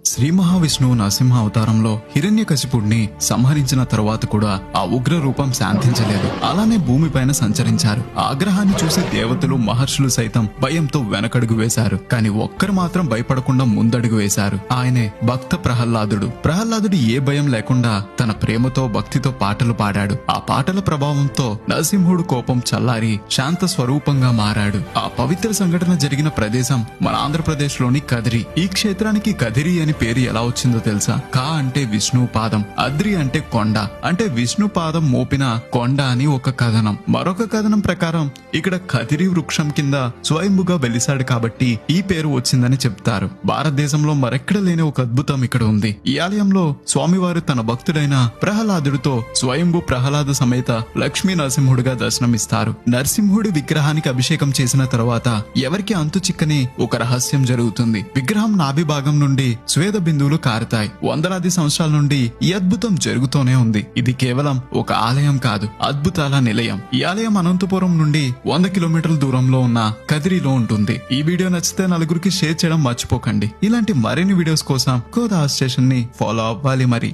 శ్రీ మహావిష్ణువు నరసింహ అవతారంలో హిరణ్యకశిపుడిని సంహరించిన తరువాత కూడా ఆ ఉగ్ర రూపం శాంతించలేదు. అలానే భూమిపైన సంచరించారు. ఆగ్రహాన్ని చూసి దేవతలు మహర్షులు సైతం భయంతో వెనకడుగు వేశారు. కాని ఒక్కరు మాత్రం భయపడకుండా ముందడుగు వేశారు. ఆయనే భక్త ప్రహ్లాదుడు. ప్రహ్లాదుడు ఏ భయం లేకుండా తన ప్రేమతో భక్తితో పాటలు పాడాడు. ఆ పాటల ప్రభావంతో నరసింహుడు కోపం చల్లారి శాంత స్వరూపంగా మారాడు. ఆ పవిత్ర సంఘటన జరిగిన ప్రదేశం మన ఆంధ్రప్రదేశ్ లోని కదిరి. ఈ క్షేత్రానికి కదిరి అని పేరు ఎలా వచ్చిందో తెలుసా? కా అంటే విష్ణు పాదం, అద్రి అంటే కొండ, అంటే విష్ణు పాదం మోపిన కొండ అని ఒక కథనం. మరొక కథనం ప్రకారం ఇక్కడ కదిరి వృక్షం కింద స్వయంభుగా వెలిసాడు కాబట్టి ఈ పేరు వచ్చిందని చెప్తారు. భారతదేశంలో మరెక్కడ లేని ఒక అద్భుతం ఇక్కడ ఉంది. ఈ ఆలయంలో స్వామివారు తన భక్తుడైన ప్రహ్లాదుడితో స్వయంభు ప్రహ్లాద సమేత లక్ష్మీ నరసింహుడిగా దర్శనమిస్తారు. నరసింహుడి విగ్రహానికి అభిషేకం చేసిన తర్వాత ఎవరికి అంతు చిక్కని ఒక రహస్యం జరుగుతుంది. విగ్రహం నాభి భాగం నుండి స్వేద బిందువులు కారుతాయి. వందలాది సంవత్సరాల నుండి ఈ అద్భుతం జరుగుతూనే ఉంది. ఇది కేవలం ఒక ఆలయం కాదు, అద్భుతాల నిలయం. ఈ ఆలయం అనంతపురం నుండి 100 కిలోమీటర్ల దూరంలో ఉన్న కదిరిలో ఉంటుంది. ఈ వీడియో నచ్చితే నలుగురికి షేర్ చేయడం మర్చిపోకండి. ఇలాంటి మరిన్ని వీడియోస్ కోసం గోదావరి స్టేషన్ ని ఫాలో అవ్వాలి మరి.